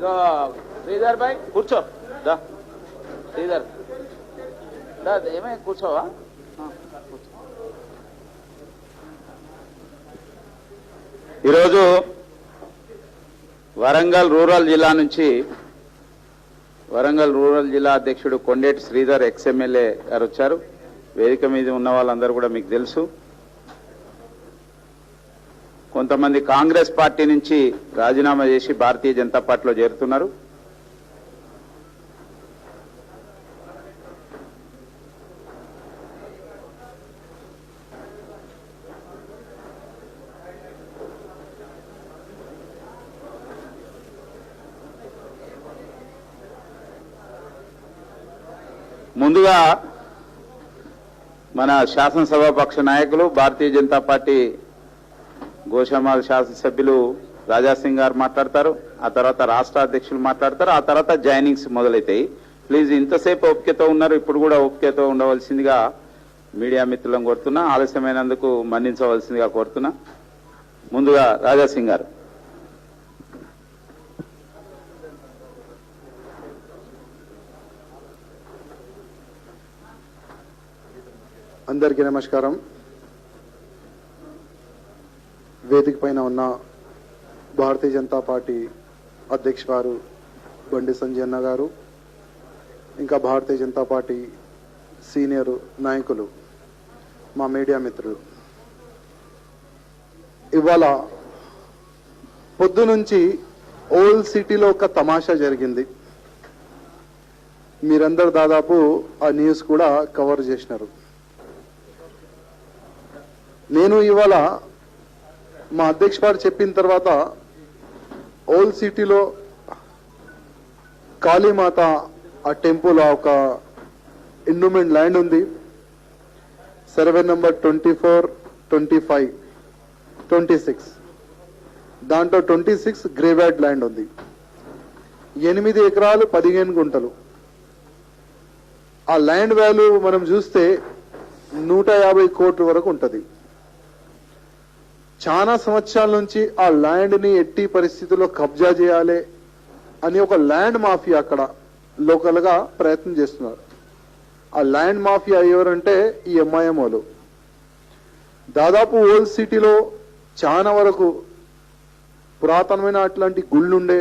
ఇగో శ్రీధర్ భాయ్ కూర్చో దా శ్రీధర్ దా ఏమై కూర్చోవా ఈరోజు వరంగల్ రూరల్ జిల్లా నుంచి వరంగల్ రూరల్ జిల్లా అధ్యక్షుడు కొండేటి శ్రీధర్ ఎక్స్ఎమ్మెల్యే గారు వచ్చారు. వేదిక మీద ఉన్న వాళ్ళందరూ కూడా మీకు తెలుసు. కొంతమంది కాంగ్రెస్ పార్టీ నుంచి రాజీనామా చేసి భారతీయ జనతా పార్టీలో చేరుతున్నారు. ముందుగా మన శాసనసభాపక్ష నాయకులు భారతీయ జనతా పార్టీ గోషామాల్ శాసనసభ్యులు రాజాసింగ్ గారు మాట్లాడతారు. ఆ తర్వాత రాష్ట్ర అధ్యక్షులు మాట్లాడతారు. ఆ తర్వాత జాయినింగ్స్ మొదలవుతాయి. ప్లీజ్ ఇంతసేపు ఓపికతో ఉన్నారు, ఇప్పుడు కూడా ఓపికతో ఉండవలసిందిగా మీడియా మిత్రులను కోరుతున్నా. ఆలస్యమైనందుకు మన్నించవలసిందిగా కోరుతున్నా. ముందుగా రాజాసింగ్ గారు. అందరికీ నమస్కారం. వేదిక పైన ఉన్న భారతీయ జనతా పార్టీ అధ్యక్ష గారు బండి సంజయ్ అన్న గారు, ఇంకా భారతీయ జనతా పార్టీ సీనియర్ నాయకులు, మా మీడియా మిత్రులు, ఇవాళ పొద్దు నుంచి ఓల్డ్ సిటీలో ఒక తమాషా జరిగింది. మీరందరూ దాదాపు ఆ న్యూస్ కూడా కవర్ చేసినారు. నేను ఇవాళ మా అధ్యక్ష గారు చెప్పిన తర్వాత ఓల్డ్ సిటీలో కాళీమాత ఆ టెంపుల్ ఒక ఎండోమెంట్ ల్యాండ్ ఉంది. సర్వే నంబర్ 24, 25, 26 దాంట్లో 26 గ్రేవ్యార్డ్ ల్యాండ్ ఉంది. 8 ఎకరాలు 15 గుంటలు. ఆ ల్యాండ్ వాల్యూ మనం చూస్తే 150 కోట్ల వరకు ఉంటుంది. చాలా సంవత్సరాల నుంచి ఆ ల్యాండ్ ని ఎట్టి పరిస్థితుల్లో కబ్జా చేయాలి అని ఒక ల్యాండ్ మాఫియా అక్కడ లోకల్ గా ప్రయత్నం చేస్తున్నారు. ఆ ల్యాండ్ మాఫియా ఎవరంటే ఈ ఎంఐఎంఓలు. దాదాపు ఓల్డ్ సిటీలో చాలా వరకు పురాతనమైన అట్లాంటి గుళ్ళుండే,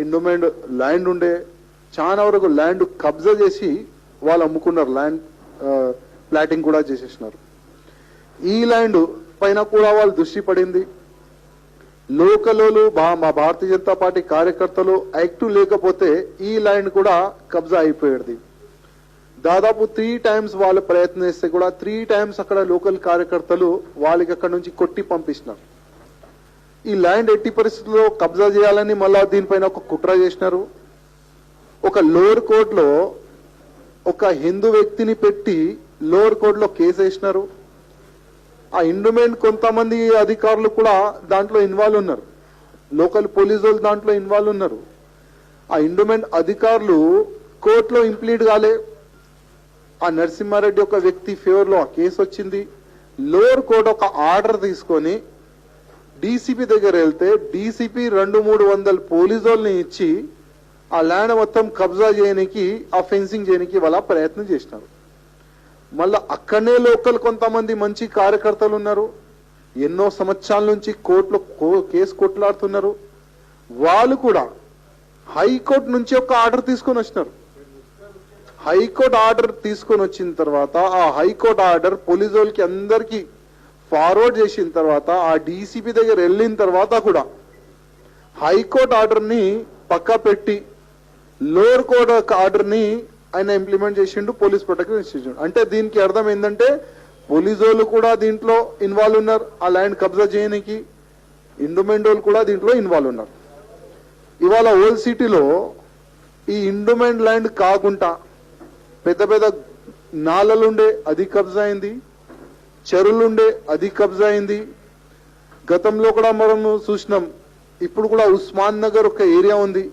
ఎండోమెంట్ ల్యాండ్ ఉండే, చాలా వరకు ల్యాండ్ కబ్జా చేసి వాళ్ళు అమ్ముకున్నారు. ల్యాండ్ ప్లాటింగ్ కూడా చేసేసినారు. ఈ ల్యాండ్ పైన కూడా వాళ్ళు దృష్టి పడింది. లోకలోలు మా భారతీయ జనతా పార్టీ కార్యకర్తలు యాక్టివ్ లేకపోతే ఈ ల్యాండ్ కూడా కబ్జా అయిపోయేది. దాదాపు 3 టైమ్స్ వాళ్ళు ప్రయత్నిస్తే కూడా 3 టైమ్స్ అక్కడ లోకల్ కార్యకర్తలు వాళ్ళకి అక్కడ నుంచి కొట్టి పంపిస్తున్నారు. ఈ ల్యాండ్ ఎట్టి పరిస్థితుల్లో కబ్జా చేయాలని మళ్ళా దీనిపైన ఒక కుట్ర చేసినారు. ఒక లోవర్ కోర్టులో ఒక హిందూ వ్యక్తిని పెట్టి లోవర్ కోర్టులో కేసు వేసినారు. ఆ ఎండోమెంట్ కొంతమంది అధికారులు కూడా దాంట్లో ఇన్వాల్వ్ ఉన్నారు. లోకల్ పోలీసు వాళ్ళు దాంట్లో ఇన్వాల్వ్ ఉన్నారు. ఆ ఎండోమెంట్ అధికారులు కోర్టులో ఇంప్లీడ్ కాలే. ఆ నరసింహారెడ్డి ఒక వ్యక్తి ఫేవర్ లో ఆ కేసు వచ్చింది. లోవర్ కోర్టు ఒక ఆర్డర్ తీసుకొని డీసీపీ దగ్గర వెళ్తే డీసీపీ 200-300 పోలీసు వాళ్ళని ఇచ్చి ఆ ల్యాండ్ మొత్తం కబ్జా చేయడానికి, ఆ ఫెన్సింగ్ చేయడానికి వాళ్ళ ప్రయత్నం చేసినారు. మళ్ళా అక్కడనే లోకల్ కొంతమంది మంచి కార్యకర్తలు ఉన్నారు. ఎన్నో సంవత్సరాల నుంచి కోర్టులో కేసు కొట్లాడుతున్నారు. వాళ్ళు కూడా హైకోర్టు నుంచి ఒక ఆర్డర్ తీసుకొని వచ్చినారు. హైకోర్టు ఆర్డర్ తీసుకొని వచ్చిన తర్వాత ఆ హైకోర్టు ఆర్డర్ పోలీసు వాళ్ళకి అందరికీ ఫార్వర్డ్ చేసిన తర్వాత ఆ డీసీపీ దగ్గర వెళ్ళిన తర్వాత కూడా హైకోర్టు ఆర్డర్ ని పక్కా పెట్టి లోవర్ కోర్టు ఆర్డర్ ని ఆయన ఇంప్లిమెంట్ చేసిండు. పోలీస్ ప్రొటెక్షన్ ఇన్స్టిట్యూట్ అంటే దీనికి అర్థం ఏంటంటే పోలీసు వాళ్ళు కూడా దీంట్లో ఇన్వాల్వ్ ఉన్నారు. ఆ ల్యాండ్ కబ్జా చేయడానికి ఎండోమెంట్ వాళ్ళు కూడా దీంట్లో ఇన్వాల్వ్ ఉన్నారు. ఇవాళ ఓల్డ్ సిటీలో ఈ ఎండోమెంట్ ల్యాండ్ కాకుండా పెద్ద పెద్ద నాలలుండే అది కబ్జా అయింది, చెరువులుండే అది కబ్జా అయింది. గతంలో కూడా మనం చూసినాం. ఇప్పుడు కూడా ఉస్మాన్ నగర్ ఒక ఏరియా ఉంది,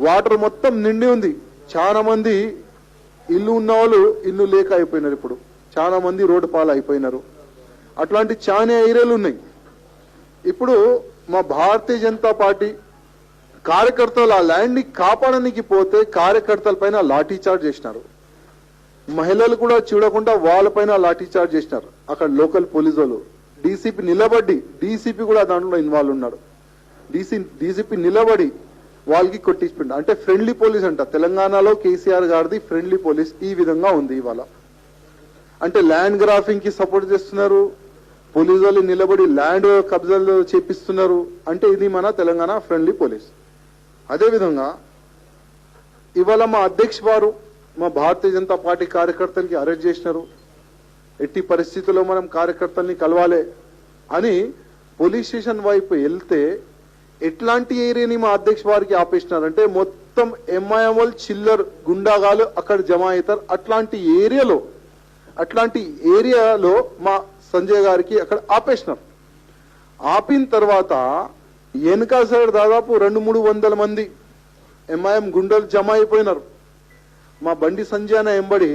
వాటర్ మొత్తం నిండి ఉంది. చాలా మంది ఇల్లు ఉన్న వాళ్ళు ఇల్లు లేక అయిపోయినారు. ఇప్పుడు చాలా మంది రోడ్డు పాలు అయిపోయినారు. అట్లాంటి చాలా ఏరియాలు ఉన్నాయి. ఇప్పుడు మా భారతీయ జనతా పార్టీ కార్యకర్తలు ఆ ల్యాండ్ ని కాపాడడానికి పోతే కార్యకర్తల పైన లాఠీ చార్జ్ చేసినారు. మహిళలు కూడా చూడకుండా వాళ్ళపైన లాఠీ చార్జ్ చేసినారు. అక్కడ లోకల్ పోలీసు వాళ్ళు డీసీపీ నిలబడి, డీసీపీ కూడా దాంట్లో ఇన్వాల్వ్ ఉన్నాడు. డీసీపీ నిలబడి వాళ్ళకి కొట్టించుకుంటా. అంటే ఫ్రెండ్లీ పోలీస్ అంట. తెలంగాణలో కేసీఆర్ గారిది ఫ్రెండ్లీ పోలీస్ ఈ విధంగా ఉంది ఇవాళ. అంటే ల్యాండ్ గ్రాఫింగ్ కి సపోర్ట్ చేస్తున్నారు, పోలీసు వాళ్ళు నిలబడి ల్యాండ్ కబ్జాలు చేపిస్తున్నారు. అంటే ఇది మన తెలంగాణ ఫ్రెండ్లీ పోలీస్. అదేవిధంగా ఇవాళ మా అధ్యక్ష వారు మా భారతీయ జనతా పార్టీ కార్యకర్తలకి అరెస్ట్ చేసినారు. ఎట్టి పరిస్థితుల్లో మనం కార్యకర్తల్ని కలవాలి అని పోలీస్ స్టేషన్ వైపు వెళ్తే ఎట్లాంటి ఏరియాని మా అధ్యక్ష వారికి ఆపేసినారంటే మొత్తం ఎంఐఎంఎల్ చిల్లర్ గుండాగాలు అక్కడ జమ అవుతారు. అట్లాంటి ఏరియాలో మా సంజయ్ గారికి అక్కడ ఆపేసినారు. ఆపిన తర్వాత వెనక సైడ్ దాదాపు 200-300 మంది ఎంఐఎం గుండెలు జమ అయిపోయినారు. మా బండి సంజయ్ అనే ఎంబడి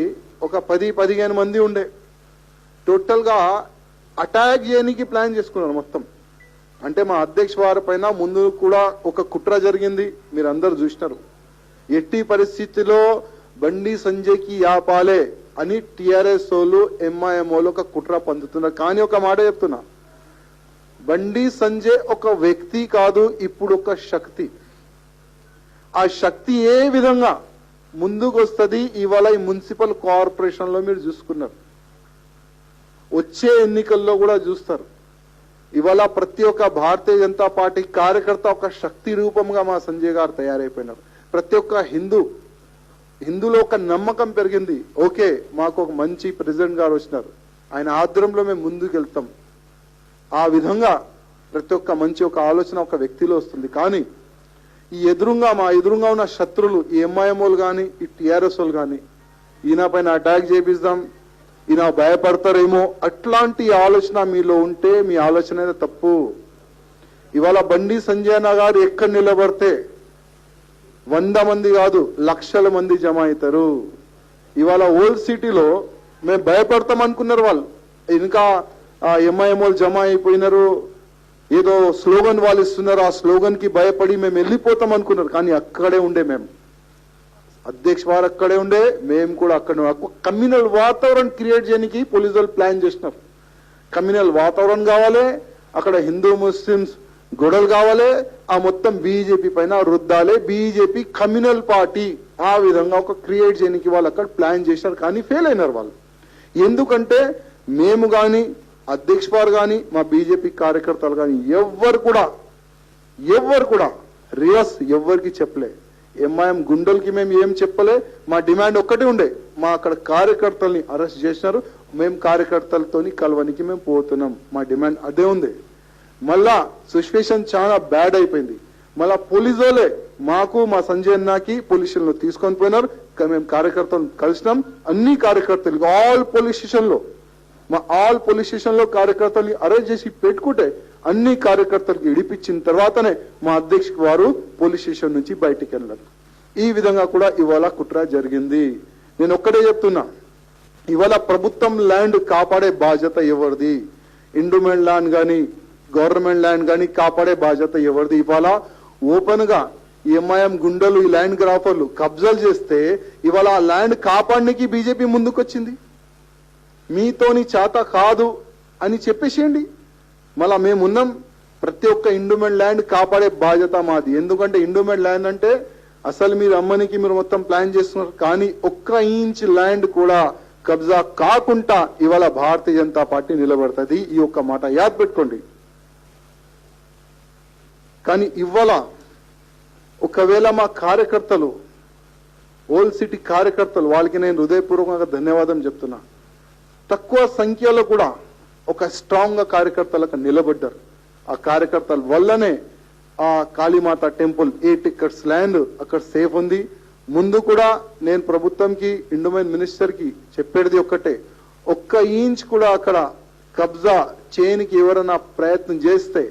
ఒక 10-15 మంది ఉండే. టోటల్ గా అటాక్ చేయడానికి ప్లాన్ చేసుకున్నారు మొత్తం. అంటే మా అధ్యక్ష వారి పైన ముందు కూడా ఒక కుట్ర జరిగింది, మీరు అందరు చూసినారు. ఎట్టి పరిస్థితిలో బండి సంజయ్కి ఆపాలే అని టిఆర్ఎస్ వాళ్ళు ఎంఐఎం వాళ్ళు ఒక కుట్ర పొందుతున్నారు. కానీ ఒక మాట చెప్తున్నా, బండి సంజయ్ ఒక వ్యక్తి కాదు, ఇప్పుడు ఒక శక్తి. ఆ శక్తి ఏ విధంగా ముందుకు వస్తుంది ఇవాళ ఈ మున్సిపల్ కార్పొరేషన్ లో మీరు చూసుకున్నారు, వచ్చే ఎన్నికల్లో కూడా చూస్తారు. ఇవాళ ప్రతి ఒక్క భారతీయ జనతా పార్టీ కార్యకర్త ఒక శక్తి రూపంగా మా సంజయ్ గారు తయారైపోయినారు. ప్రతి ఒక్క హిందూలో ఒక నమ్మకం పెరిగింది. ఓకే, మాకు ఒక మంచి ప్రెసిడెంట్ గారు వచ్చినారు, ఆయన ఆధ్వర్యంలో మేము ముందుకు వెళ్తాం. ఆ విధంగా ప్రతి ఒక్క మంచి ఒక ఆలోచన ఒక వ్యక్తిలో వస్తుంది. కానీ ఈ మా ఎదురుగా ఉన్న శత్రులు, ఈ ఎంఐఎంఓలు కానీ ఈ టిఆర్ఎస్ వాళ్ళు కానీ, ఈయన పైన అటాక్ చేపిస్తాం, ఈయన భయపడతారేమో అట్లాంటి ఆలోచన మీలో ఉంటే మీ ఆలోచన అయితే తప్పు. ఇవాళ బండి సంజయ్ గారు ఎక్కడ నిలబడితే 100 మంది కాదు, లక్షల మంది జమ అవుతారు. ఇవాళ ఓల్డ్ సిటీలో మేము భయపడతాం అనుకున్నారు వాళ్ళు, ఇంకా ఎంఐఎంఓలు జమ అయిపోయినారు, ఏదో స్లోగన్ వాళ్ళు ఇస్తున్నారు, ఆ స్లోగన్ కి భయపడి మేము వెళ్ళిపోతాం అనుకున్నారు. కానీ అక్కడే ఉండే మేము, అధ్యక్ష వారు అక్కడే ఉండే, మేము కూడా అక్కడే. కమ్యూనల్ వాతావరణం క్రియేట్ చేయడానికి పోలీసు వాళ్ళు ప్లాన్ చేసినారు. కమ్యూనల్ వాతావరణం కావాలి, అక్కడ హిందూ ముస్లిమ్స్ గొడవలు కావాలి, ఆ మొత్తం బీజేపీ పైన రుద్దాలి, బీజేపీ కమ్యూనల్ పార్టీ, ఆ విధంగా ఒక క్రియేట్ చేయడానికి వాళ్ళు అక్కడ ప్లాన్ చేశారు. కానీ ఫెయిల్ అయినారు వాళ్ళు. ఎందుకంటే మేము కానీ అధ్యక్ష వారు కానీ మా బీజేపీ కార్యకర్తలు కానీ ఎవ్వరు కూడా రియాస్ ఎవ్వరికి చెప్పలే. ఎంఐఎం గుండెలకి మేము ఏం చెప్పలే. మా డిమాండ్ ఒక్కటే ఉండే, మా అక్కడ కార్యకర్తల్ని అరెస్ట్ చేసినారు, మేము కార్యకర్తలతోని కలవనికి మేము పోతున్నాం, మా డిమాండ్ అదే ఉంది. మళ్ళా సిచ్యువేషన్ చాలా బ్యాడ్ అయిపోయింది. మళ్ళా పోలీసు వాళ్ళే మాకు మా సంజయ్ అన్నకి పోలీస్ స్టేషన్ లో తీసుకొని పోయినారు. మేము కార్యకర్తలను కలిసినాం. అన్ని కార్యకర్తలు ఆల్ పోలీస్ స్టేషన్ లో కార్యకర్తల్ని అరెస్ట్ చేసి పెట్టుకుంటే అన్ని కార్యకర్తలకి ఇడిపించిన తర్వాతనే మా అధ్యక్ష వారు పోలీస్ స్టేషన్ నుంచి బయటికి వెళ్ళారు. ఈ విధంగా కూడా ఇవాళ కుట్ర జరిగింది. నేను ఒక్కటే చెప్తున్నా, ఇవాళ ప్రభుత్వం ల్యాండ్ కాపాడే బాధ్యత ఎవరిది? ఎండోమెంట్ ల్యాండ్ గాని గవర్నమెంట్ ల్యాండ్ గాని కాపాడే బాధ్యత ఎవరిది? ఇవాళ ఓపెన్ గా ఎంఐఎం గుండెలు ఈ ల్యాండ్ గ్రాఫర్లు కబ్జాలు చేస్తే ఇవాళ ఆ ల్యాండ్ కాపాడడానికి బీజేపీ ముందుకొచ్చింది. మీతోని చేత కాదు అని చెప్పేసేయండి. మళ్ళా మేమున్నాం, ప్రతి ఒక్క ఎండోమెంట్ ల్యాండ్ కాపాడే బాధ్యత మాది. ఎందుకంటే ఎండోమెంట్ ల్యాండ్ అంటే అసలు మీరు అమ్మనికి మీరు మొత్తం ప్లాన్ చేస్తున్నారు. కానీ 1 ఇంచ్ ల్యాండ్ కూడా కబ్జా కాకుండా ఇవాళ భారతీయ జనతా పార్టీ నిలబడుతుంది. ఈ ఒక్క మాట యాద్ పెట్టుకోండి. కానీ ఇవాళ ఒకవేళ మా కార్యకర్తలు, ఓల్డ్ సిటీ కార్యకర్తలు, వాళ్ళకి నేను హృదయపూర్వకంగా ధన్యవాదం చెప్తున్నా. తక్కువ సంఖ్యలో కూడా ఒక స్ట్రాంగ్ గా కార్యకర్తలకు నిలబడ్డారు. ఆ కార్యకర్తల వల్లనే ఆ కాళీమాత టెంపుల్ 8 acres ల్యాండ్ అక్కడ సేఫ్ ఉంది. ముందు కూడా నేను ప్రభుత్వంకి, ఎండోమెంట్ మినిస్టర్ కి చెప్పేది ఒక్కటే, 1 ఇంచ్ కూడా అక్కడ కబ్జా చేయనికి ఎవరైనా ప్రయత్నం చేస్తే,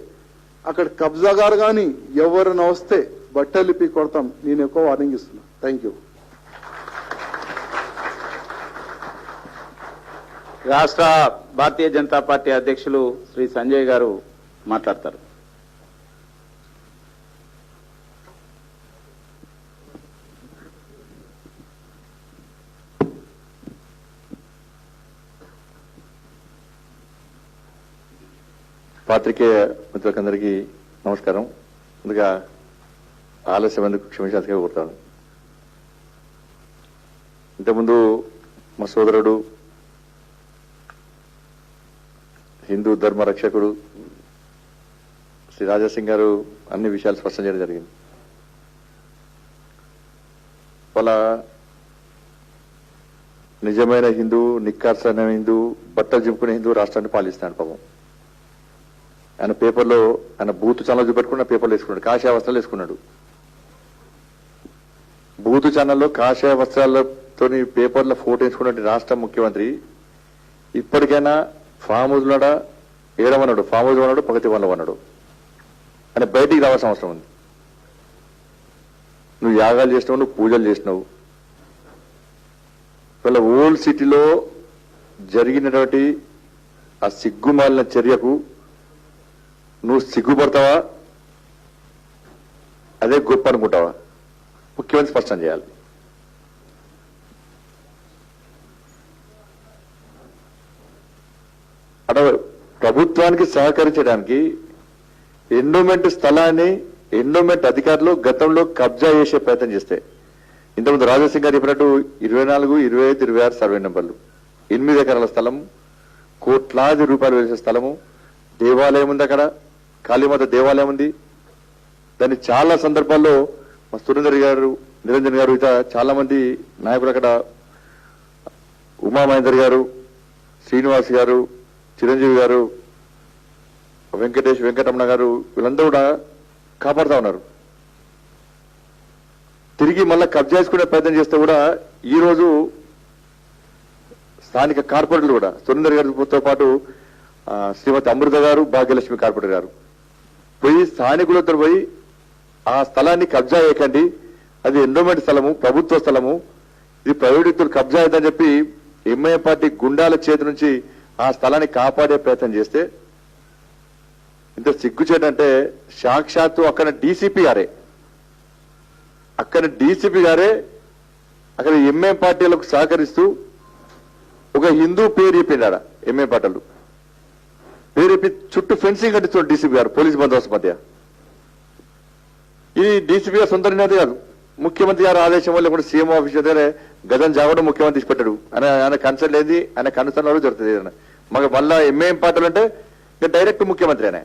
అక్కడ కబ్జాగారు కానీ ఎవరైనా వస్తే బట్టలిప్పి కొడతాం. నేను ఎక్కువ వార్నింగ్ ఇస్తున్నా. Thank you. రాష్ట్ర భారతీయ జనతా పార్టీ అధ్యక్షులు శ్రీ సంజయ్ గారు మాట్లాడతారు. పాత్రికేయ మిత్రులకందరికీ నమస్కారం. ముందుగా ఆలస్యం ఎందుకు క్షమించాల్సిగా కోరుతాను. ఇంతకుముందు మా సోదరుడు హిందూ ధర్మ రక్షకుడు శ్రీ రాజాసింగ్ గారు అన్ని విషయాలు స్పష్టం చేయడం జరిగింది. వాళ్ళ నిజమైన హిందూ, నిక్కార్సైన హిందూ, బట్టలు చింపుకునే హిందూ రాష్ట్రాన్ని పాలిస్తున్నాడు పాపం. ఆయన పేపర్లో ఆయన బూత్ ఛానల్ చూపెట్టుకున్న పేపర్లు వేసుకున్నాడు, కాషాయ వస్త్రాలు వేసుకున్నాడు. బూత్ ఛానల్లో కాషాయ వస్త్రాలతో పేపర్ల ఫోటో వేసుకున్న రాష్ట్ర ముఖ్యమంత్రి ఇప్పటికైనా ఫామ్ హౌస్ ఉన్నాడా, ఏడమన్నాడు, ఫామ్ హౌస్ ఉన్నాడు, పగతి వల్ల ఉన్నాడు అని బయటికి రావాల్సిన అవసరం ఉంది. నువ్వు యాగాలు చేసినావు, నువ్వు పూజలు చేసినావు. వాళ్ళ ఓల్డ్ సిటీలో జరిగినటువంటి ఆ సిగ్గుమాలిన చర్యకు నువ్వు సిగ్గుపడతావా, అదే గొప్ప అనుకుంటావా? ముఖ్యమంత్రి స్పష్టం చేయాలి. అటు ప్రభుత్వానికి సహకరించడానికి ఎండోమెంట్ స్థలాన్ని ఎండోమెంట్ అధికారులు గతంలో కబ్జా చేసే ప్రయత్నం చేస్తే, ఇంతకుముందు రాజాసింగ్ గారు చెప్పినట్టు 24, 25, 26 సర్వే నెంబర్లు, 8 ఎకరాల స్థలం, కోట్లాది రూపాయలు వేసే స్థలము, దేవాలయం ఉంది, అక్కడ కాళీమాత దేవాలయం ఉంది. దాన్ని చాలా సందర్భాల్లో మా సురేందర్ గారు, నిరంజన్ గారు, ఇతర చాలా మంది నాయకులు, అక్కడ ఉమామహేందర్ గారు, శ్రీనివాస్ గారు, చిరంజీవి గారు, వెంకటరమణ గారు, వీళ్ళందరూ కూడా కాపాడుతా ఉన్నారు. తిరిగి మళ్ళా కబ్జా చేసుకునే ప్రయత్నం చేస్తే కూడా ఈ రోజు స్థానిక కార్పొరేటర్లు కూడా సురేందర్ గారితో పాటు శ్రీమతి అమృత గారు, భాగ్యలక్ష్మి కార్పొరేటర్ గారు పోయి స్థానికులతో పోయి ఆ స్థలాన్ని కబ్జా చేయకండి, అది ఎండోమెంట్ స్థలము, ప్రభుత్వ స్థలము, ఇది ప్రైవేట్ వ్యక్తులు కబ్జా అయ్యిందని చెప్పి ఎంఐ పార్టీ గుండాల చేతి నుంచి ఆ స్థలాన్ని కాపాడే ప్రయత్నం చేస్తే ఇంత సిగ్గుచేటంటే సాక్షాత్తు అక్కడ డీసీపీ గారే అక్కడ ఎంఐ పార్టీలకు సహకరిస్తూ ఒక హిందూ పేరు చెప్పిండాడ. ఎంఐ పార్టీలు పేరు చెప్పి చుట్టూ ఫెన్సింగ్ కట్టించాడు డీసీపీ గారు, పోలీస్ బందోబస్తు మధ్య. ఇది డీసీపీ గారు సొంత నిర్ణయం కాదు, ముఖ్యమంత్రి గారు ఆదేశం వల్ల కూడా సీఎం ఆఫీస్ దగ్గర గతం జాగడం ముఖ్యమంత్రి పెట్టాడు. ఆయన కన్సల్ట్ ఏంది, ఆయన కన్సర్న్ లో జరుగుతుంది. మాకు మళ్ళా ఎంఐఎం పార్టీలు అంటే డైరెక్ట్ ముఖ్యమంత్రి అనే.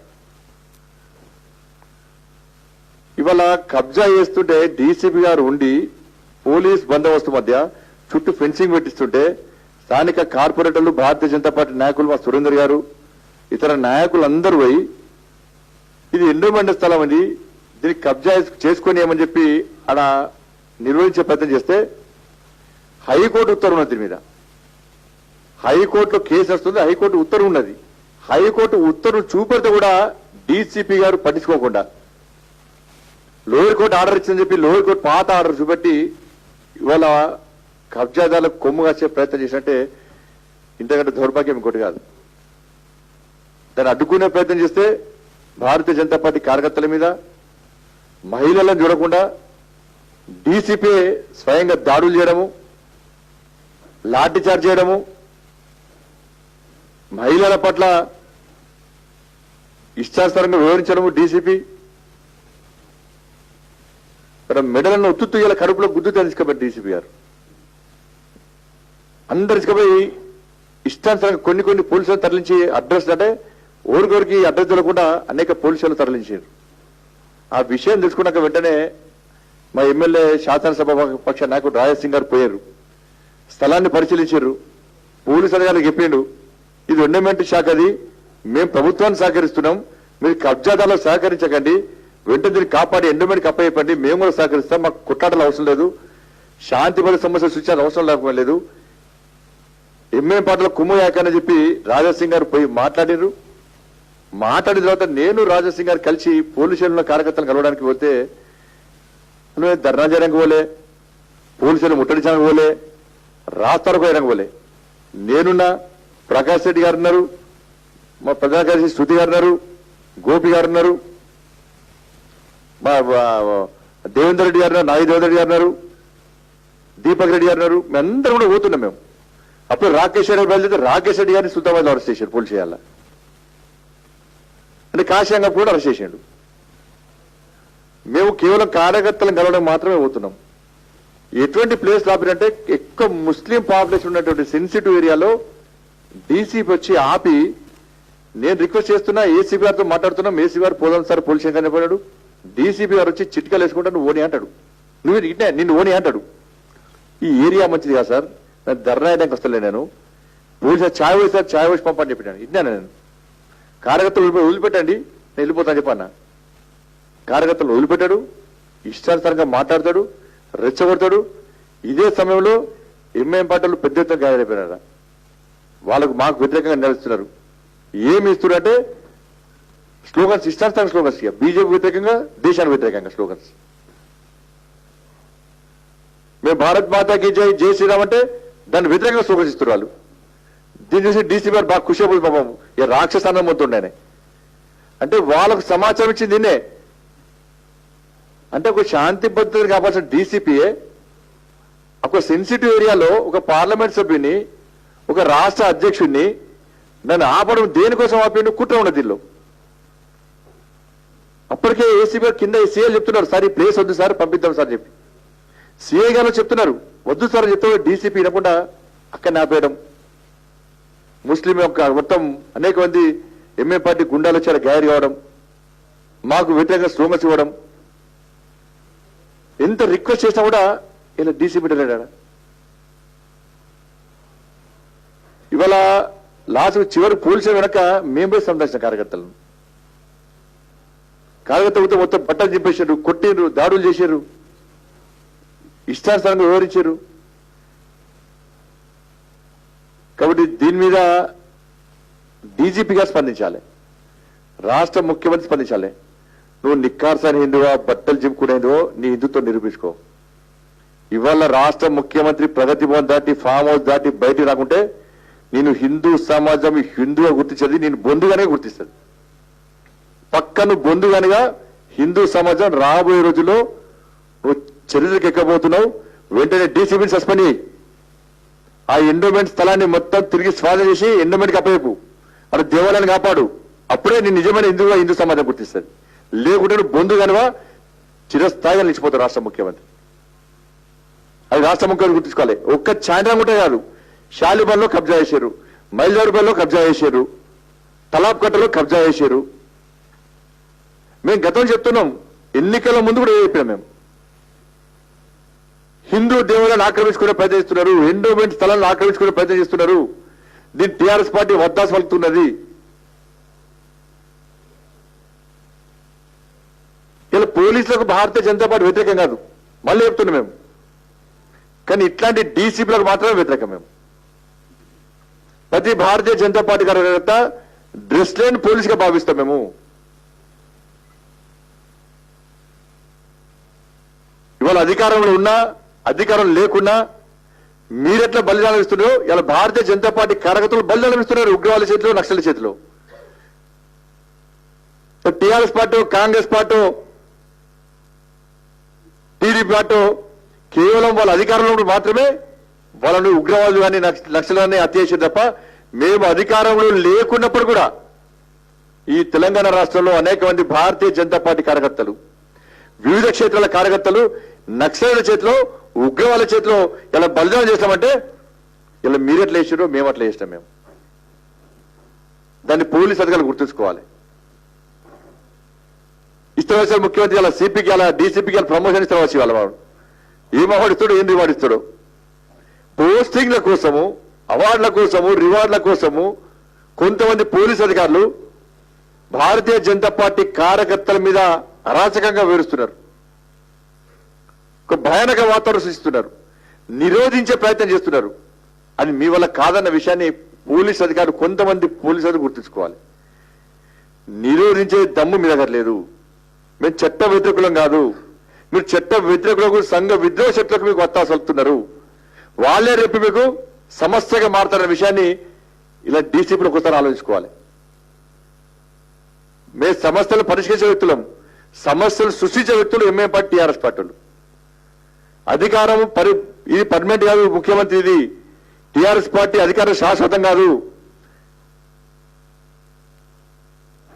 ఇవాళ కబ్జా చేస్తుంటే డీసీపీ గారు ఉండి పోలీస్ బందోబస్తు మధ్య చుట్టూ ఫెన్సింగ్ పెట్టిస్తుంటే స్థానిక కార్పొరేటర్లు, భారతీయ జనతా పార్టీ నాయకులు, మా సురేందర్ గారు, ఇతర నాయకులు అందరూ పోయి ఇది ఎండోమెంట్ స్థలం అని దీనికి కబ్జా చేసుకొని ఏమని చెప్పి అక్కడ నిర్వహించే ప్రయత్నం చేస్తే హైకోర్టు ఉత్తర్వు ఉన్నది. దీని మీద హైకోర్టులో కేసు వస్తుంది, హైకోర్టు ఉత్తర్వు ఉన్నది. హైకోర్టు ఉత్తర్వు చూపెడితే కూడా డీసీపీ గారు పట్టించుకోకుండా లోయర్ కోర్టు ఆర్డర్ ఇచ్చిందని చెప్పి లోయర్ కోర్టు పాత ఆర్డర్ చూపెట్టి ఇవాళ కబ్జాదారులకు కొమ్ము కాసే ప్రయత్నం చేసినట్టే ఇంతకంటే దౌర్భాగ్యం ఇంకోటి కాదు. దాన్ని అడ్డుకునే ప్రయత్నం చేస్తే భారతీయ జనతా పార్టీ కార్యకర్తల మీద, మహిళలను చూడకుండా డీసీపీ స్వయంగా దాడులు చేయడము, లాఠీ చార్జ్ చేయడము, మహిళల పట్ల ఇష్టానుసారంగా వివరించడము. డీసీపీ మెడలను ఒత్తుయ్యాల కడుపులో గుద్దు తీసుకుపోయి డీసీపీ గారు అందరు తీసుకుపోయి ఇష్టానుసారంగా కొన్ని పోలీసులను తరలించి అడ్రస్ అంటే ఓరికొరికి అడ్రస్ తెలియకుండా అనేక పోలీసులు తరలించారు. ఆ విషయం తెలుసుకున్నాక వెంటనే మా ఎమ్మెల్యే, శాసనసభ పక్ష నాయకుడు రాజాసింగ్ గారు పోయారు, స్థలాన్ని పరిశీలించారు. పోలీసు అధికారులకు చెప్పిండు, ఇది ఎండోమెంట్ శాఖ, అది మేము ప్రభుత్వాన్ని సహకరిస్తున్నాం, మీరు కబ్జాదారులకు సహకరించకండి, వెంటనే దీన్ని కాపాడి ఎండోమెంట్కి అప్పయ్యపండి, మేము కూడా సహకరిస్తాం, మాకు కుట్టాటలు అవసరం లేదు, శాంతి పరి సమస్యలు సృష్టించాల్సిన అవసరం లేకపోలేదు. ఎంఏ పాటలో కుమ్ము యాకని చెప్పి రాజాసింగ్ గారు పోయి మాట్లాడినారు. మాట్లాడిన తర్వాత నేను రాజాసింగ్ గారు కలిసి పోలీసుల కార్యకర్తలను కలవడానికి పోతే నువ్వు ధర్నా చేయడానికి పోలే, పోలీసులు ముట్టడించడానికి పోలే, రాస్తారకు పోయడానికి పోలే. నేనున్నా, ప్రకాష్ రెడ్డి గారు ఉన్నారు, మా ప్రధాన కార్యదర్శి శృతి గారు ఉన్నారు, గోపి గారు ఉన్నారు, మా దేవేందర్ రెడ్డి గారు ఉన్నారు, నాగి దేవేందర్ రెడ్డి గారు ఉన్నారు, దీపక్ రెడ్డి గారు ఉన్నారు. మేమందరం కూడా పోతున్నాం. మేము అప్పుడు రాకేష్ రెడ్డి బయలుదేరితే రాకేష్ రెడ్డి గారిని సుల్తాబాద్ అరెస్ట్ చేశారు పోలీసు చేయాల. అంటే కాశ్యంగా కూడా అరెస్ట్ చేసిండు. మేము కేవలం కార్యకర్తలను కలవడం మాత్రమే పోతున్నాం. ఎటువంటి ప్లేస్ ఆపినంటే ఎక్కువ ముస్లిం పాపులేషన్ ఉన్నటువంటి సెన్సిటివ్ ఏరియాలో డీసీపీ వచ్చి ఆపి, నేను రిక్వెస్ట్ చేస్తున్నా ఏసీపీ గారితో మాట్లాడుతున్నాం, ఏసీ గారు పోదాం సార్ పోలీస్ స్టేషన్ పోయాడు. డీసీపీ గారు వచ్చి చిట్కాలు వేసుకుంటా నువ్వు ఓని అంటాడు, నువ్వు ఇట్నే నిన్ను ఓని అంటాడు. ఈ ఏరియా మంచిది కాదు సార్, నేను ధర్నా వేయడానికి వస్తలే, నేను పోలీసు ఛాయ్ వేసి సార్ ఛాయ్ వేసి పంపని చెప్పాను. ఇట్లా నేను కార్యకర్తలు వదిలిపెట్టండి నేను వెళ్ళిపోతాను చెప్పన్నా. కార్యకర్తలు వదిలిపెట్టాడు, ఇష్టానుసారంగా మాట్లాడతాడు, రెచ్చగొడతాడు. ఇదే సమయంలో ఎంఐఎం పార్టీలు పెద్ద ఎత్తున గాయపడిపోయినారా, వాళ్ళకు మాకు వ్యతిరేకంగా నిలుస్తున్నారు. ఏమి ఇస్తున్నారంటే స్లోగన్స్, ఇష్టానుసారంగా స్లోగన్స్, బీజేపీ వ్యతిరేకంగా, దేశానికి వ్యతిరేకంగా స్లోగన్స్. మేము భారత్ మాతాకి జై, జై శ్రీరామ్ అంటే దాన్ని వ్యతిరేకంగా స్లోగన్స్ ఇస్తున్నారు వాళ్ళు. దీన్ని చూసి డీసీ గారు బాగా ఖుషి అయిపోయి పాపం, ఇక రాక్షసానం మొత్తుండే. అంటే వాళ్ళకు సమాచారం ఇచ్చింది దీన్నే. అంటే ఒక శాంతి భద్రతను కావాల్సిన డీసీపీఏ ఒక సెన్సిటివ్ ఏరియాలో ఒక పార్లమెంట్ సభ్యుని, ఒక రాష్ట్ర అధ్యక్షుడిని నన్ను ఆపడం దేనికోసం ఆపిండు? కుట్ర ఉన్నది దీనిలో. అప్పటికే ఏసీబీ కింద సీఏ చెప్తున్నారు, సార్ ఈ ప్లేస్ వద్దు సార్ పంపిద్దాం సార్ చెప్పి. సీఏ గారు చెప్తున్నారు వద్దు సార్ అని చెప్తే డీసీపీ వినకుండా అక్కడ ఆపేయడం. ముస్లిం యొక్క మొత్తం అనేక మంది ఎంఏ పార్టీ గుండాలు వచ్చి గైర్ కావడం, మాకు వ్యతిరేకంగా స్లోగన్స్ ఇవ్వడం. ఎంత రిక్వెస్ట్ చేసినా కూడా ఇలా డీసీపీ లేడా. ఇవాళ లాస్ట్ చివరి పోలీసుల వెనక మేము పోయి సందర్శన కార్యకర్తలను, కార్యకర్తలతో మొత్తం బట్టలు చింపేశారు, కొట్టిండ్రు, దాడులు చేశారు, ఇష్టానుసారంగా వివరించారు. కాబట్టి దీని మీద డీజీపీగా స్పందించాలి, రాష్ట్ర ముఖ్యమంత్రి స్పందించాలి. నువ్వు నిక్కార్సైన హిందువా, బట్టలు చింపుకునే హిందువో నీ హిందుత్వం నిరూపించుకో. ఇవాళ రాష్ట్ర ముఖ్యమంత్రి ప్రగతి భవన్ దాటి, ఫామ్ హౌస్ దాటి బయటికి రాకుంటే నేను హిందూ సమాజం హిందువుగా గుర్తించేది, నేను బొందుగానే గుర్తిస్తుంది. పక్కను బొందుగానిగా హిందూ సమాజం రాబోయే రోజుల్లో నువ్వు చరిత్రకి ఎక్కబోతున్నావు. వెంటనే డీసీబీని సస్పెండ్ చేయి. ఆ ఎండోమెంట్ స్థలాన్ని మొత్తం తిరిగి స్వాధీనం చేసి ఎండోమెంట్కి అప్పయ్యపు, అటు దేవాలయాన్ని కాపాడు. అప్పుడే నేను నిజమైన హిందువుగా హిందూ సమాజం గుర్తిస్తుంది. లేకుంటే నువ్వు బొందుగానివా చిరస్థాయిగా నిలిచిపోతావు రాష్ట్ర ముఖ్యమంత్రి. అది రాష్ట్ర ముఖ్యమంత్రి గుర్తించుకోవాలి. ఒక్క చాంద్రంగుంటే కాదు, షాలిబాన్లో కబ్జా చేశారు, మైలవరంలో కబ్జా చేశారు, తలాబ్కట్టలో కబ్జా చేశారు. మేము గతం చెప్తున్నాం, ఎన్నికల ముందు కూడా చెప్పినాం మేము. హిందూ దేవులను ఆక్రమించుకునే ప్రయత్నం చేస్తున్నారు, ఎండోమెంట్ స్థలాలను ఆక్రమించుకునే ప్రయత్నం చేస్తున్నారు. దీన్ని టీఆర్ఎస్ పార్టీ వద్దాసు పలుకుతున్నది. ఇలా పోలీసులకు భారతీయ జనతా పార్టీ వ్యతిరేకం కాదు, మళ్ళీ చెప్తున్నాం మేము. కానీ ఇట్లాంటి డీసీపీలకు మాత్రమే వ్యతిరేకం మేము. ప్రతి భారతీయ జనతా పార్టీ కార్యకర్త డ్రెస్ లేని పోలీసుగా భావిస్తాం మేము. ఇవాళ అధికారంలో ఉన్నా, అధికారం లేకున్నా మీరెట్లా బలిదానం ఇస్తున్నారో ఇలా భారతీయ జనతా పార్టీ కార్యకర్తలు బలిదానం ఇస్తున్నారు ఉగ్రవాదుల చేతిలో, నక్సల చేతిలో. TRS party, Congress party, TDP party కేవలం వాళ్ళ అధికారంలో ఉన్నప్పుడు మాత్రమే వాళ్ళని ఉగ్రవాదులు కానీ నక్సలని హత్య చేశారు తప్ప, మేము అధికారంలో లేకున్నప్పుడు కూడా ఈ తెలంగాణ రాష్ట్రంలో అనేక మంది భారతీయ జనతా పార్టీ కార్యకర్తలు, వివిధ క్షేత్రాల కార్యకర్తలు నక్సల చేతిలో, ఉగ్రవాదుల చేతిలో ఇలా బలిదానం చేస్తామంటే ఇలా మీరెట్లా చేసారో మేము అట్లా చేస్తాం. మేము దాన్ని పోలీస్ అధికారులు గుర్తుంచుకోవాలి. ఇష్టం ముఖ్యమంత్రి అలా సిపికి, అలా డీసీపీకి అలా ప్రమోషన్ ఇస్తాం వచ్చి వాళ్ళ వాడు ఏం అవార్డు ఇస్తాడో, ఏం రివార్డు ఇస్తాడో. పోస్టింగ్ల కోసము, అవార్డుల కోసము, రివార్డుల కోసము కొంతమంది పోలీస్ అధికారులు భారతీయ జనతా పార్టీ కార్యకర్తల మీద అరాచకంగా వివరిస్తున్నారు, ఒక భయానక వాతావరణం సృష్టిస్తున్నారు, నిరోధించే ప్రయత్నం చేస్తున్నారు. అది మీ వల్ల కాదన్న విషయాన్ని పోలీస్ అధికారులు, కొంతమంది పోలీసు అధికారులు గుర్తుంచుకోవాలి. నిరోధించే దమ్ము మీ దగ్గర లేదు. మేము చట్ట వ్యతిరేకులం కాదు. మీరు చట్ట వ్యతిరేకులకు, సంఘ విద్రోహ శక్తులకు మీకు వత్తాసు వస్తున్నారు. వాళ్ళే రేపు మీకు సమస్యగా మారుతారన్న విషయాన్ని ఇలా డీసీపీలు ఒకసారి ఆలోచించుకోవాలి. మేము సమస్యలు పరిష్కరించే వ్యక్తులం, సమస్యలు సృష్టించే వ్యక్తులు ఎంఏ పార్టీ, టీఆర్ఎస్ పార్టీలు. అధికారం ఇది పర్మనెంట్ కాదు, ముఖ్యమంత్రి ఇది. టీఆర్ఎస్ పార్టీ అధికారం శాశ్వతం కాదు.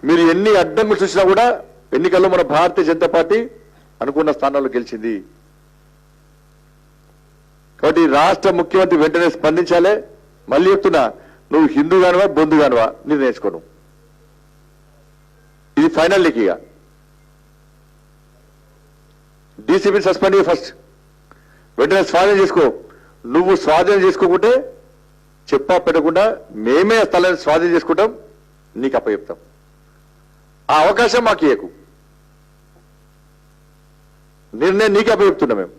మీరు ఎన్ని అడ్డంకులు చూసినా కూడా ఎన్నికల్లో మన భారతీయ జనతా పార్టీ అనుకున్న స్థానాల్లో గెలిచింది. కాబట్టి రాష్ట్ర ముఖ్యమంత్రి వెంటనే స్పందించాలి. మళ్ళీ చెప్తున్నా, నువ్వు హిందూ గానివా బొందు గానివా నిర్ణయించుకోను. ఇది ఫైనల్ లీక్. ఇక డీసీపీని సస్పెండ్ చేయ ఫస్ట్, వెంటనే స్వాధీనం చేసుకో. నువ్వు స్వాధీనం చేసుకోకుంటే చెప్పా పెట్టకుండా మేమే ఆ స్థలాన్ని స్వాధీనం చేసుకుంటాం, నీకు అప్పచెప్తాం. ఆ అవకాశం మాకు ఇయ్యకు. నిర్ణయం నీకే అప్పచెప్తున్నాం మేము.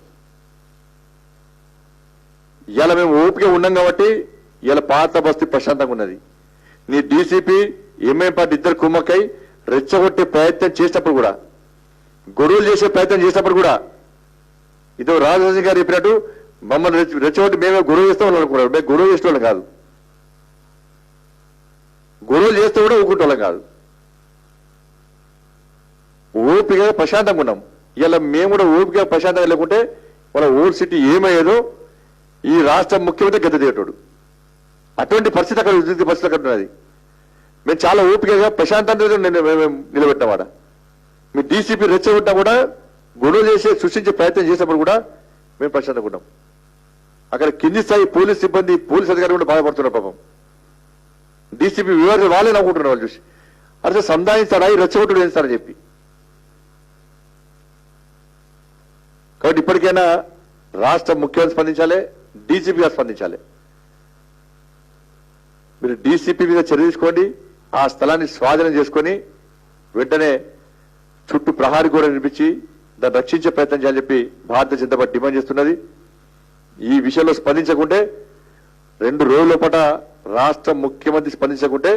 ఇలా మేము ఓపిక ఉన్నాం కాబట్టి ఇలా పాత బస్తీ ప్రశాంతంగా ఉన్నది. నీ డీసీపీ ఎంఐఎం పార్టీ ఇద్దరు కుమ్మక్కై రెచ్చగొట్టే ప్రయత్నం చేసినప్పుడు కూడా, గొడవలు చేసే ప్రయత్నం చేసినప్పుడు కూడా, ఇదో రాజశేఖర్ గారు చెప్పినట్టు మమ్మల్ని రెచ్చగొట్టి మేమే గొడవ చేస్తాం అనుకున్నారు. మేము గొడవ చేసే వాళ్ళం కాదు, గొడవలు చేస్తే కూడా ఊరుకుంటే వాళ్ళం కాదు. ఓపిక ప్రశాంతంగా ఉన్నాం. ఇలా మేము కూడా ఓపిక ప్రశాంతంగా లేకుంటే వాళ్ళ ఓల్డ్ సిటీ ఏమయ్యేదో ఈ రాష్ట్ర ముఖ్యమంత్రి గద్దెదేటోడు. అటువంటి పరిస్థితి అక్కడ ఉద్రిక్త పరిస్థితి అక్కడ ఉన్నది. మేము చాలా ఓపికగా ప్రశాంతంగా నిలబెట్టినవాడ. మీ డీసీపీ రెచ్చగొట్టినా కూడా, గొడవ చేసే సృష్టించే ప్రయత్నం చేసినప్పుడు కూడా మేము ప్రశాంతంగా ఉన్నాం. అక్కడ కింది స్థాయి పోలీస్ సిబ్బంది, పోలీస్ అధికారులు కూడా బాధపడుతున్నారు పాపం. డీసీపీ వివరాలు వాళ్ళే నవ్వుకుంటున్నారు వాళ్ళు చూసి. అసలు సంధానిస్తాడా ఈ రెచ్చగొట్టుడు చేస్తారని చెప్పి. కాబట్టి ఇప్పటికైనా రాష్ట్ర ముఖ్యమంత్రి స్పందించాలి, డీసీపీ గారు స్పందించాలి. మీరు డీసీపీ మీద చర్య తీసుకోండి, ఆ స్థలాన్ని స్వాధీనం చేసుకొని వెంటనే చుట్టూ ప్రహారీ గోడ నిర్మించి దాన్ని రక్షించే ప్రయత్నం చేయాలని చెప్పి భారతీయ జనతా పార్టీ డిమాండ్ చేస్తున్నది. ఈ విషయంలో స్పందించకుంటే 2 రోజుల పాట రాష్ట్ర ముఖ్యమంత్రి స్పందించకుంటే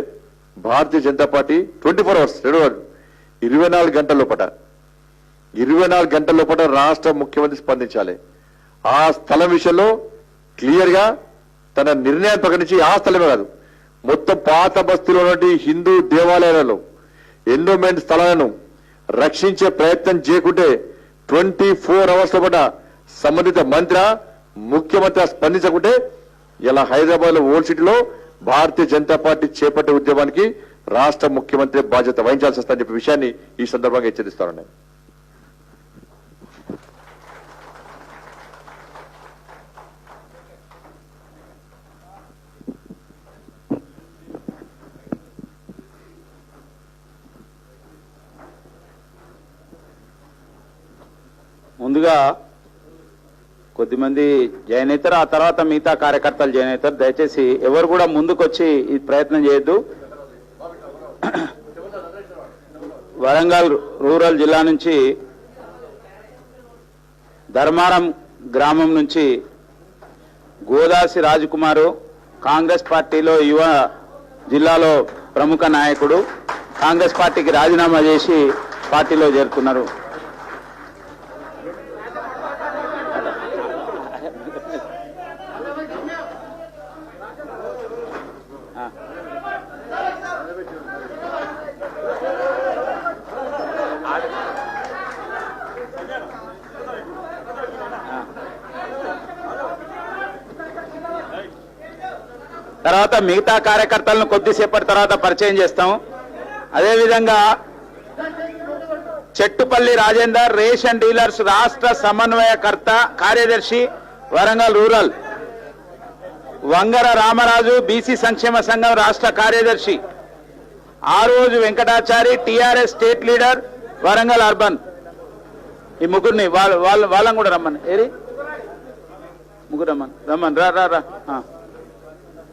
భారతీయ జనతా పార్టీ 24 అవర్స్ 24 గంటల లోపట 24 గంటల లోపల రాష్ట్ర ముఖ్యమంత్రి స్పందించాలి. ఆ స్థలం విషయంలో క్లియర్ గా తన నిర్ణయాన్ని ప్రకటించి, ఆ స్థలమే కాదు మొత్తం పాత బస్తీలో ఉన్నటువంటి హిందూ దేవాలయాలలో ఎండోమెంట్ స్థలాలను రక్షించే ప్రయత్నం చేయకుంటే 24 అవర్స్ లోపల సంబంధిత మంత్రి ముఖ్యమంత్రి స్పందించకుంటే ఇలా హైదరాబాద్ లో ఓల్డ్ సిటీలో భారతీయ జనతా పార్టీ చేపట్టే ఉద్యమానికి రాష్ట్ర ముఖ్యమంత్రి బాధ్యత వహించాల్సి వస్తుందని చెప్పే విషయాన్ని ఈ సందర్భంగా హెచ్చరిస్తారని. ముందుగా కొద్దిమంది జాయిన్ అవుతారు, ఆ తర్వాత మిగతా కార్యకర్తలు జాయిన్ అవుతారు. దయచేసి ఎవరు కూడా ముందుకొచ్చి ఈ ప్రయత్నం చేయొద్దు. వరంగల్ రూరల్ జిల్లా నుంచి ధర్మారం గ్రామం నుంచి గోదాసి రాజకుమారు కాంగ్రెస్ పార్టీలో యువ జిల్లాలో ప్రముఖ నాయకుడు, కాంగ్రెస్ పార్టీకి రాజీనామా చేసి పార్టీలో చేరుతున్నారు. తర్వాత మిగతా కార్యకర్తలను కొద్దిసేపటి తర్వాత పరిచయం చేస్తాం. అదేవిధంగా చెట్టుపల్లి రాజేందర్ రేషన్ డీలర్స్ రాష్ట్ర సమన్వయకర్త కార్యదర్శి వరంగల్ రూరల్, వంగర రామరాజు బీసీ సంక్షేమ సంఘం రాష్ట్ర కార్యదర్శి, ఆ రోజు Venkatachari TRS state leader Warangal urban. ఈ ముగ్గురిని వాళ్ళని కూడా రమ్మని, ఏరి ముగ్గురు రమ్మని రా రా రా.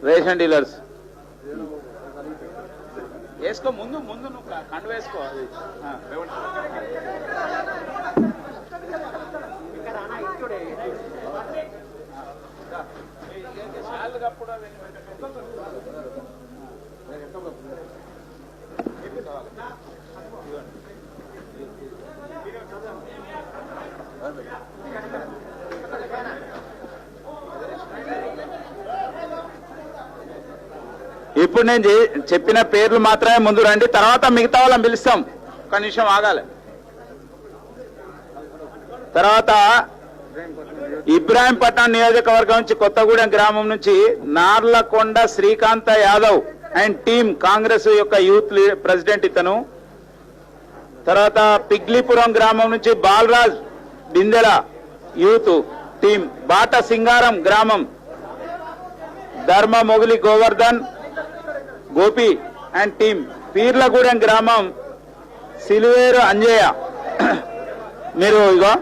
రేషన్ డీలర్స్ వేసుకో, ముందు ముందు నువ్వు కండు వేసుకో. అది ఇప్పుడు నేను చెప్పిన పేర్లు మాత్రమే ముందు రండి, తర్వాత మిగతా వాళ్ళని పిలుస్తాం. ఒక నిమిషం ఆగాలి. తర్వాత ఇబ్రాహీంపట్నం నియోజకవర్గం నుంచి కొత్తగూడెం గ్రామం నుంచి నార్లకొండ శ్రీకాంత యాదవ్ అండ్ టీమ్ కాంగ్రెస్ యొక్క యూత్ ప్రెసిడెంట్ ఇతను. తర్వాత పిగ్లీపురం గ్రామం నుంచి బాలరాజ్ బిందెల యూత్ టీం. బాట సింగారం గ్రామం ధర్మ మొగిలి గోవర్ధన్ గోపి అండ్ టీం. పీర్లగూడెం గ్రామం సిలువేరు అంజయ్య. మీరు ఇగో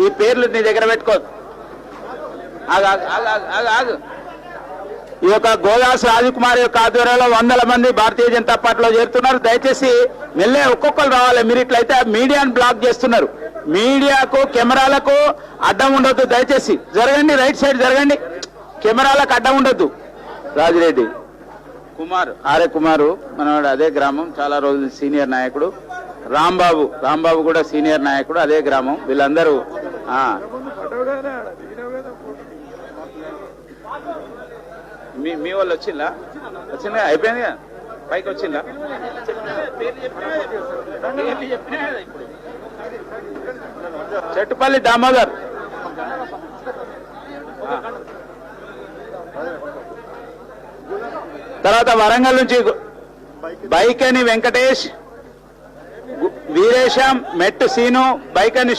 ఈ పేర్లు నీ దగ్గర పెట్టుకో. ఆగు. ఈ యొక్క గోదాస్ రాజకుమార్ యొక్క ఆధ్వర్యంలో 100 మంది భారతీయ జనతా పార్టీలో చేరుతున్నారు. దయచేసి మెల్లే ఒక్కొక్కరు రావాలి. మీరు ఇట్లయితే మీడియాను బ్లాక్ చేస్తున్నారు. మీడియాకు కెమెరాలకు అడ్డం ఉండొద్దు. దయచేసి జరగండి, రైట్ సైడ్ జరగండి. కెమెరాలకు అడ్డం ఉండొద్దు. రాజిరెడ్డి కుమార్ ఆర్ఏ కుమారు మనవాడు అదే గ్రామం, చాలా రోజులు సీనియర్ నాయకుడు. రాంబాబు కూడా సీనియర్ నాయకుడు, అదే గ్రామం. వీళ్ళందరూ మీ వాళ్ళు వచ్చిందా అయిపోయింది కదా, పైకి వచ్చిందా? చెట్టుపల్లి దామోదర్, తర్వాత వరంగల్ నుంచి బైకని వెంకటేష్, వీరేశం, మెట్టు సీను, బైకని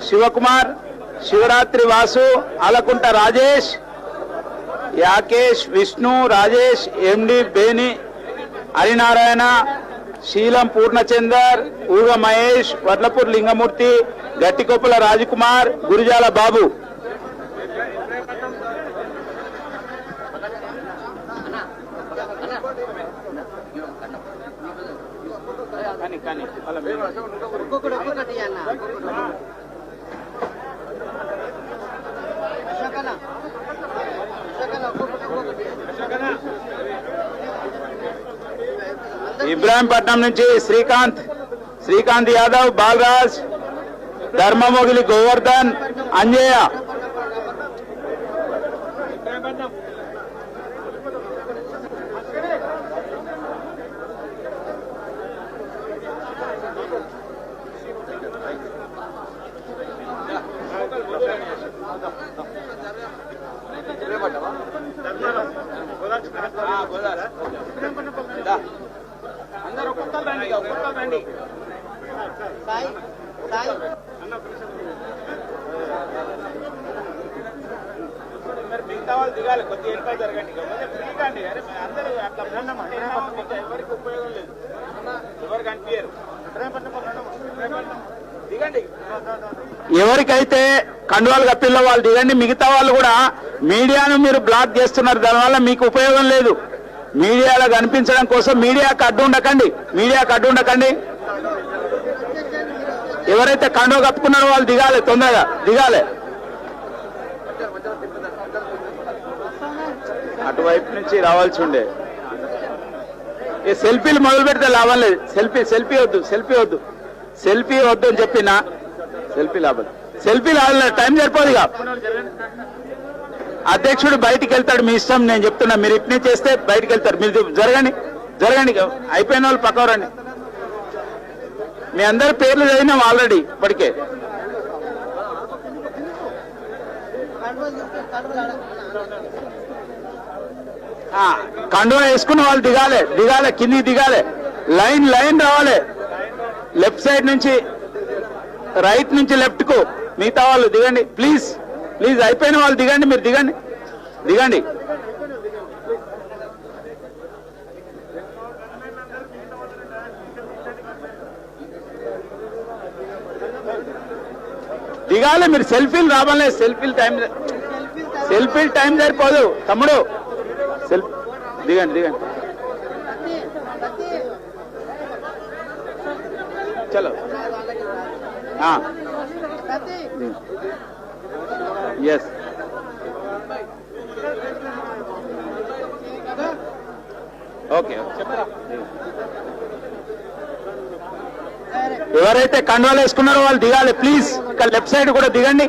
శివకుమార్, శివరాత్రి వాసు, అలకుంట రాజేష్, యాకేష్, విష్ణు, రాజేష్, ఎండి బేని, హరినారాయణ, శీలం పూర్ణచందర్, ఊగ మహేష్, వడ్లపూర్ లింగమూర్తి, గట్టికొప్పుల రాజకుమార్, గురిజాల బాబు. ఇబ్రాహీంపట్నం నుంచి శ్రీకాంత్ యాదవ్, బాలరాజ్, ధర్మమొగిలి గోవర్ధన్, అంజయ్య. అందరూ ఒక్కొక్కరు రండి. మిగతా వాళ్ళు దిగాలి, కొద్దిగా ఎక్కువ జరగండి. ఫ్రీగాండి, అరే అందరూ అట్లా ఎవరికి ఉపయోగం లేదు, ఎవరికి అనిపించారు. దిగండి. ఎవరికైతే కండువాలు కప్పిల్లో వాళ్ళు దిగండి. మిగతా వాళ్ళు కూడా మీడియాను మీరు బ్లాక్ చేస్తున్నారు, దానివల్ల మీకు ఉపయోగం లేదు. మీడియాలో కనిపించడం కోసం మీడియాకు అడ్డు ఉండకండి. ఎవరైతే కండువ కప్పుకున్నారో వాళ్ళు దిగాలి, తొందరగా దిగాలి. అటువైపు నుంచి రావాల్సి ఉండే. ఈ సెల్ఫీలు మొదలు పెడితే లాభం లేదు. సెల్ఫీ వద్దు అని చెప్పినా సెల్ఫీ లాభం టైం సరిపోదు. ఇక అధ్యక్షుడు బయటికి వెళ్తాడు, మీ ఇష్టం. నేను చెప్తున్నా, మీరు ఇట్నే చేస్తే బయటికి వెళ్తారు. మీరు జరగండి. అయిపోయిన వాళ్ళు పక్కవరండి. మీ అందరి పేర్లు చదివినాం ఆల్రెడీ ఇప్పటికే. కండువా వేసుకున్న వాళ్ళు దిగాలి, కిందికి దిగాలి. లైన్ రావాలి. లెఫ్ట్ సైడ్ నుంచి రైట్ నుంచి లెఫ్ట్ కు. మిగతా వాళ్ళు దిగండి ప్లీజ్. అయిపోయిన వాళ్ళు దిగండి, మీరు దిగండి. దిగాలి మీరు. సెల్ఫీలు రావాలి. సెల్ఫీలు టైం సరిపోదు తమ్ముడు. దిగండి. చలో. ఎస్. ఓకే. ఎవరైతే కండువాలు వేసుకున్నారో వాళ్ళు దిగాలి ప్లీజ్. ఇక్కడ లెఫ్ట్ సైడ్ కూడా దిగండి.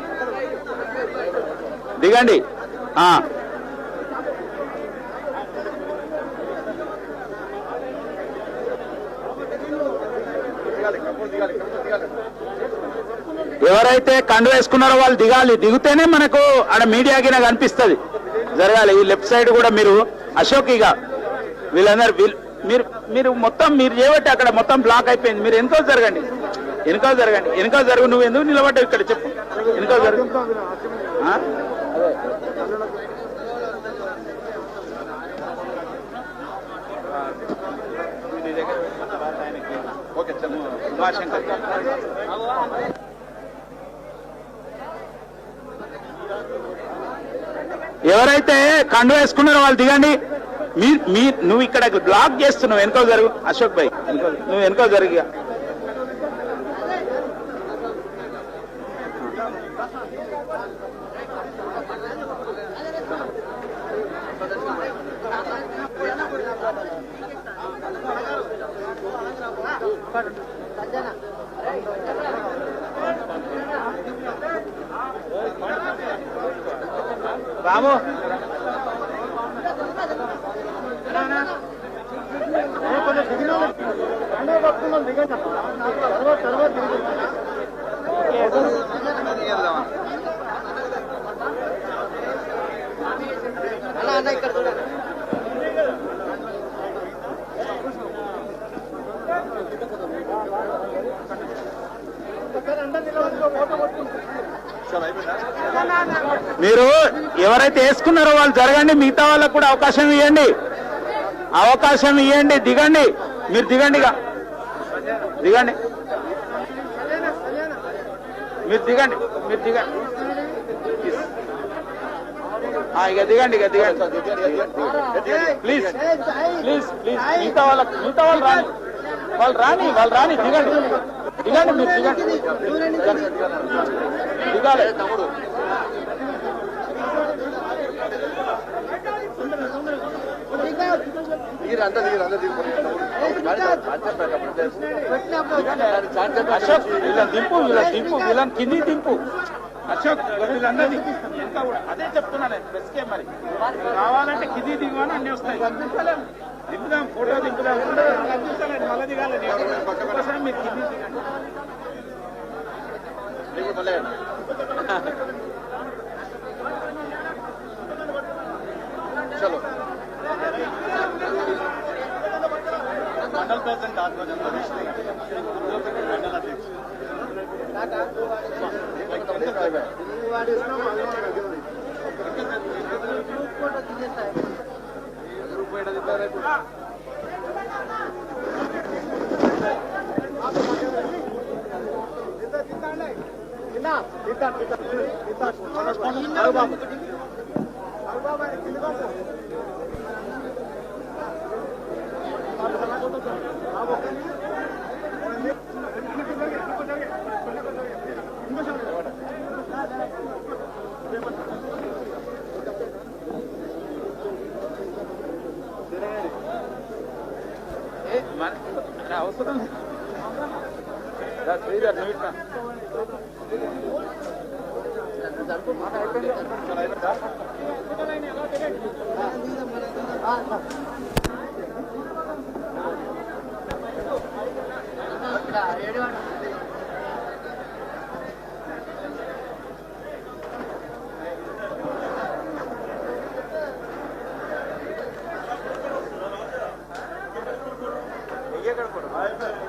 ఎవరైతే కండువ వేసుకున్నారో వాళ్ళు దిగాలి. దిగితేనే మనకు ఆడ మీడియా గిన కనిపిస్తుంది. జరగాలి. ఈ లెఫ్ట్ సైడ్ కూడా మీరు అశోక్ ఇక వీళ్ళందరూ మీరు మీరు మొత్తం మీరు చేయబట్టి అక్కడ మొత్తం బ్లాక్ అయిపోయింది. మీరు వెనుక జరగండి, వెనుక జరగండి, వెనుక జరుగు. నువ్వు ఎందుకు నిలబడ్డావు ఇక్కడ చెప్పు, వెనుక జరుగు. ఆ? ఓకే ఉమాశంకర్ ఎవరైతే కండు వేసుకున్నారో వాళ్ళు దిగండి. నువ్వు ఇక్కడ బ్లాక్ చేస్తున్నావు, వెనుకో జరుగు అశోక్ భాయ్, నువ్వు వెనుకో జరుగు. రాము మీరు ఎవరైతే వేసుకున్నారో వాళ్ళు జరగండి, మిగతా వాళ్ళకు కూడా అవకాశం ఇవ్వండి, అవకాశం ఇవ్వండి. దిగండి, మీరు దిగండి, ఇక దిగండి, మీరు దిగండి, మీరు దిగండి, ఇక దిగండి, ఇక దిగండి ప్లీజ్ ప్లీజ్ ప్లీజ్. మిగతా వాళ్ళు రాని, వాళ్ళు రాని దిగండి, దిగండి, మీరు దిగండి, దిగాలి తమ్ముడు. అశోక్ వీళ్ళని దింపు, వీళ్ళని కింది దింపు అశోక్, వీళ్ళందరినీ అదే చెప్తున్నా నేను ప్రెస్కే. మరి కావాలంటే కింది దిగువని అన్ని వస్తాయి, దింపుదాం, ఫోటో దింపుదాం, మళ్ళీ దిగాలి. మీరు కింది దిగండి. చలో మండల్ ప్రెసిడెంట్ ఆధ్వర్యంలో మండల అవసరం శ్రీధర్ నువ్వు ఇట్లా ఎక్కడ